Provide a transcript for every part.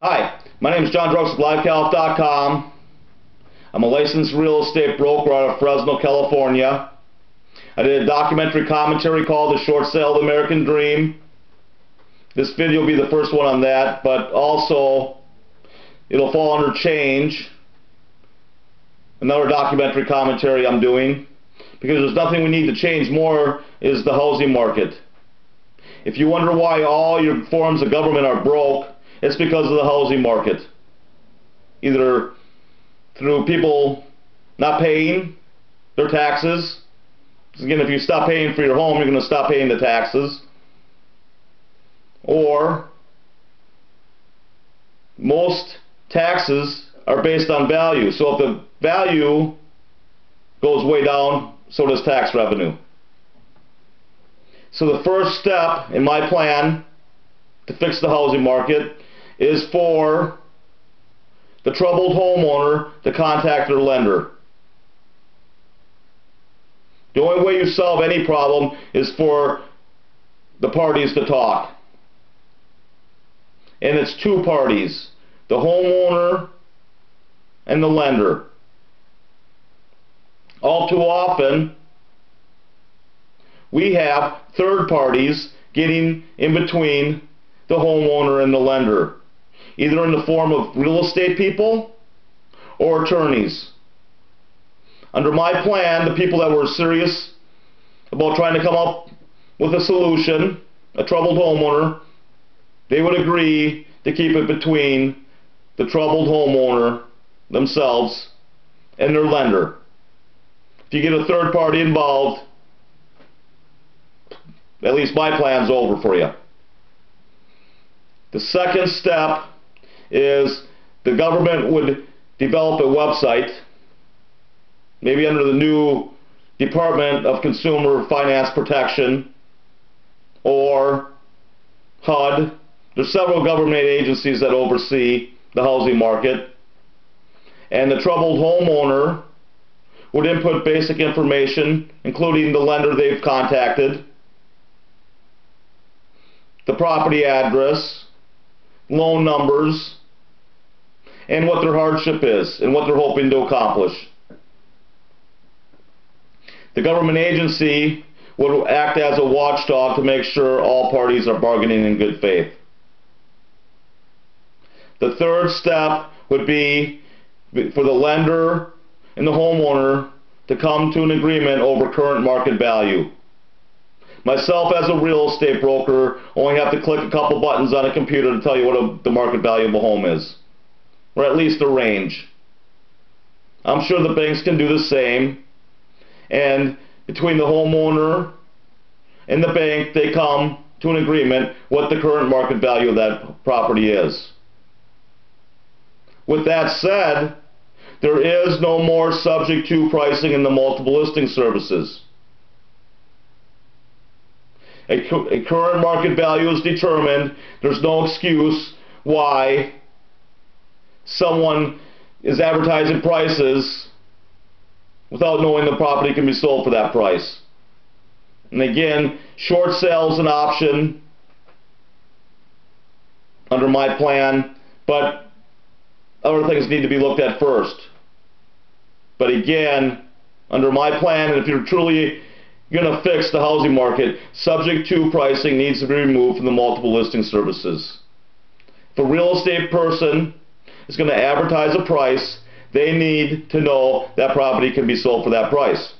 Hi, my name is John Drux with LiveCalif.com. I'm a licensed real estate broker out of Fresno, California. I did a documentary commentary called The Short Sale of the American Dream. This video will be the first one on that, but also it'll fall under Change, another documentary commentary I'm doing, because there's nothing we need to change more is the housing market. If you wonder why all your forms of government are broke, it's because of the housing market. Either through people not paying their taxes. Again, if you stop paying for your home, you're going to stop paying the taxes. Or most taxes are based on value. So if the value goes way down, so does tax revenue. So the first step in my plan to fix the housing market is for the troubled homeowner to contact their lender. The only way you solve any problem is for the parties to talk. And it's two parties, the homeowner and the lender. All too often, we have third parties getting in between the homeowner and the lender, either in the form of real estate people or attorneys. Under my plan, the people that were serious about trying to come up with a solution, a troubled homeowner, they would agree to keep it between the troubled homeowner themselves and their lender. If you get a third party involved, at least my plan's over for you. The second step is the government would develop a website, maybe under the new Department of Consumer Finance Protection or HUD. There's several government agencies that oversee the housing market, and the troubled homeowner would input basic information, including the lender they've contacted, the property address, loan numbers, and what their hardship is and what they're hoping to accomplish. The government agency would act as a watchdog to make sure all parties are bargaining in good faith. The third step would be for the lender and the homeowner to come to an agreement over current market value. Myself, as a real estate broker, only have to click a couple buttons on a computer to tell you what the market value of a home is, or at least a range. I'm sure the banks can do the same, and between the homeowner and the bank, they come to an agreement what the current market value of that property is. With that said, there is no more subject to pricing in the multiple listing services. A current market value is determined. There's no excuse why someone is advertising prices without knowing the property can be sold for that price. And again, short sale is an option under my plan, but other things need to be looked at first. But again, under my plan, and if you're truly going to fix the housing market, subject to pricing needs to be removed from the multiple listing services. If a real estate person is going to advertise a price, they need to know that property can be sold for that price.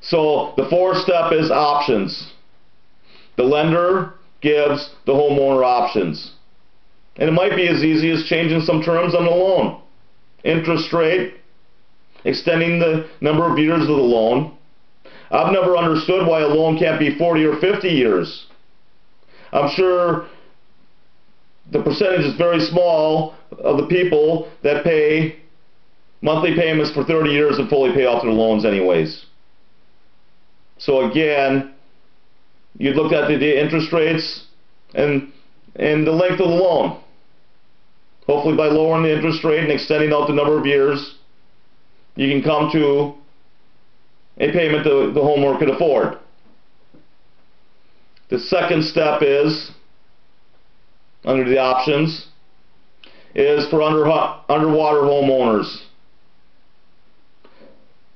So the fourth step is options. The lender gives the homeowner options. And it might be as easy as changing some terms on the loan. Interest rate, extending the number of years of the loan. I've never understood why a loan can't be 40 or 50 years. I'm sure the percentage is very small of the people that pay monthly payments for 30 years and fully pay off their loans anyways. So again, you look at the interest rates and the length of the loan. Hopefully by lowering the interest rate and extending out the number of years, you can come to a payment the homeowner could afford. The second step is under the options is for underwater homeowners.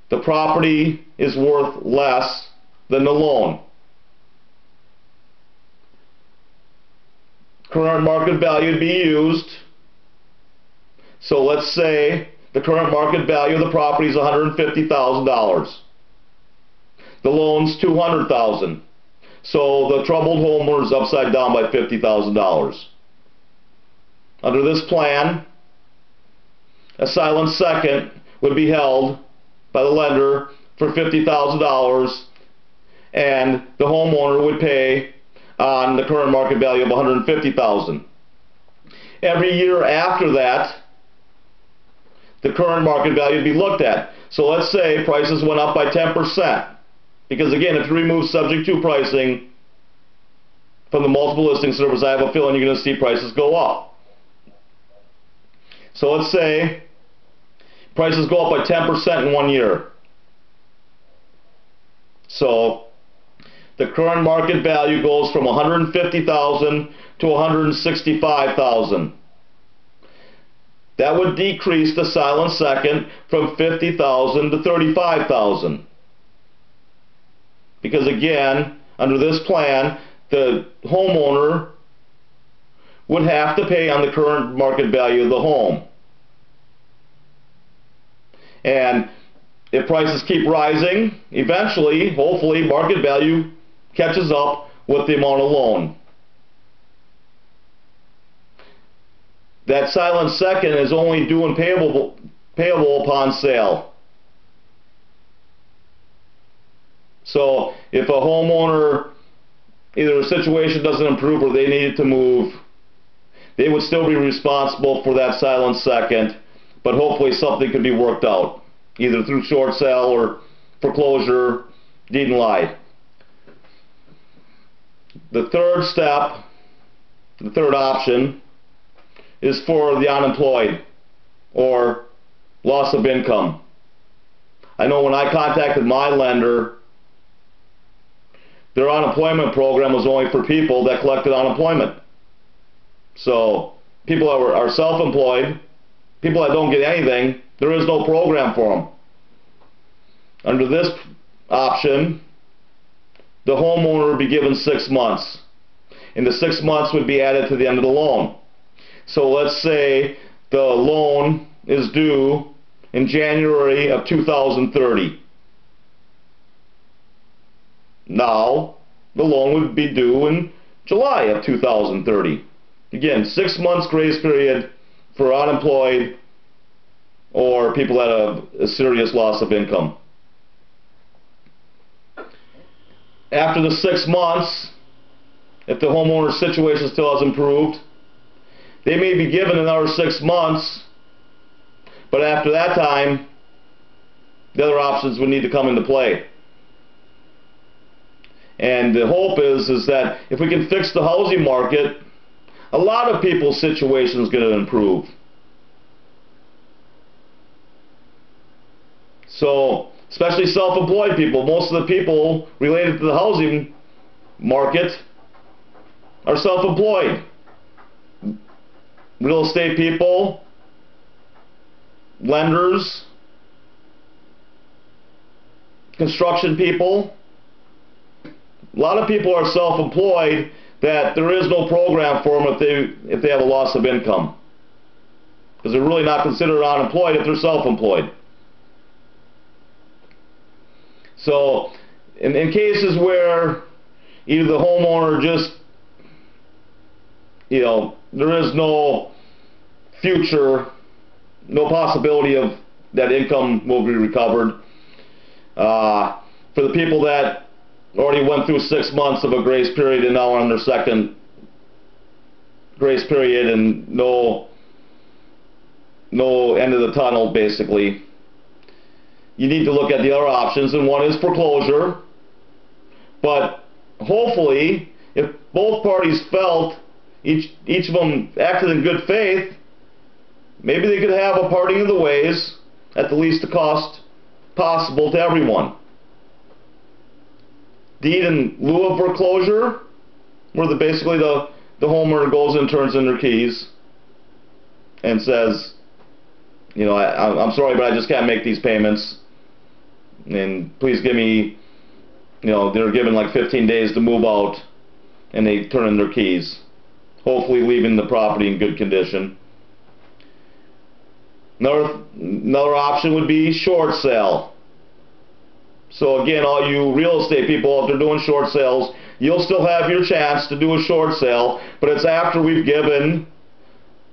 The property is worth less than the loan. Current market value to be used. So let's say the current market value of the property is $150,000. The loan's $200,000. So the troubled homeowner is upside down by $50,000. Under this plan, a silent second would be held by the lender for $50,000, and the homeowner would pay on the current market value of $150,000. Every year after that, the current market value would be looked at. So let's say prices went up by 10%. Because again, if you remove subject to pricing from the multiple listing service, I have a feeling you're going to see prices go up. So let's say prices go up by 10% in 1 year. So the current market value goes from $150,000 to $165,000. That would decrease the silent second from $50,000 to $35,000. Because again, under this plan, the homeowner would have to pay on the current market value of the home. And if prices keep rising, eventually, hopefully, market value catches up with the amount of loan. That silent second is only due and payable upon sale. So if a homeowner, either a situation doesn't improve or they needed to move, they would still be responsible for that silent second, but hopefully something could be worked out, either through short sale or foreclosure, deed in life. The third step, the third option, is for the unemployed or loss of income. I know when I contacted my lender, their unemployment program was only for people that collected unemployment. So people that are self-employed, people that don't get anything, there is no program for them. Under this option, the homeowner would be given 6 months, and the 6 months would be added to the end of the loan. So let's say the loan is due in January of 2030. Now, the loan would be due in July of 2030. Again, 6 months grace period for unemployed or people that have a serious loss of income. After the 6 months, if the homeowner's situation still has improved, they may be given another 6 months, but after that time, the other options would need to come into play. And the hope is that if we can fix the housing market, a lot of people's situation is going to improve. So, especially self-employed people, most of the people related to the housing market are self-employed. Real estate people, lenders, construction people. A lot of people are self-employed that there is no program for them if they have a loss of income, because they're really not considered unemployed if they're self-employed. So in cases where either the homeowner just, there is no future, no possibility of that income will be recovered, for the people that already went through 6 months of a grace period and now are on their second grace period and no end of the tunnel, basically, you need to look at the other options, and one is foreclosure. But hopefully, if both parties felt each of them acted in good faith, maybe they could have a parting of the ways at the least cost possible to everyone. Deed in lieu of foreclosure, where basically the the homeowner goes and turns in their keys and says, you know, I'm sorry, but I just can't make these payments, and please give me, you know, they're given like 15 days to move out, and they turn in their keys, hopefully leaving the property in good condition. Another option would be short sale. So again, all you real estate people, if they're doing short sales, you'll still have your chance to do a short sale, but it's after we've given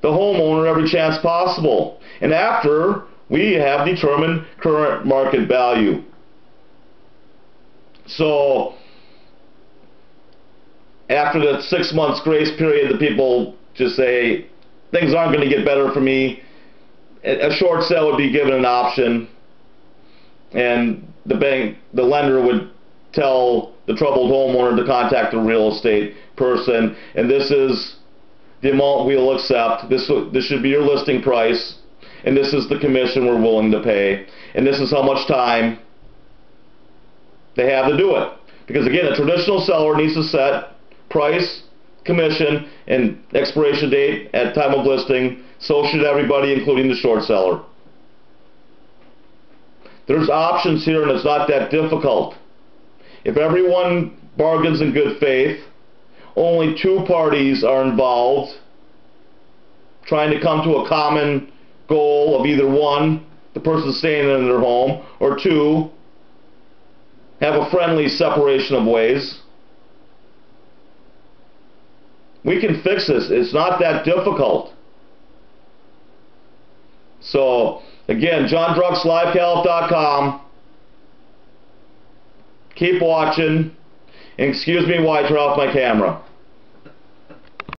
the homeowner every chance possible, and after we have determined current market value. So after the 6 months grace period, the people just say, things aren't going to get better for me. A short sale would be given an option, and the lender would tell the troubled homeowner to contact the real estate person, and this is the amount we'll accept. This should be your listing price, and this is the commission we're willing to pay, and this is how much time they have to do it. Because again, a traditional seller needs to set price, commission, and expiration date at time of listing. So should everybody, including the short seller. There's options here, and it's not that difficult. If everyone bargains in good faith, only two parties are involved, trying to come to a common goal of either one, the person staying in their home, or two, have a friendly separation of ways. We can fix this. It's not that difficult. So, again, JohnDrucksLiveCalif.com. Keep watching. And excuse me while I turn off my camera.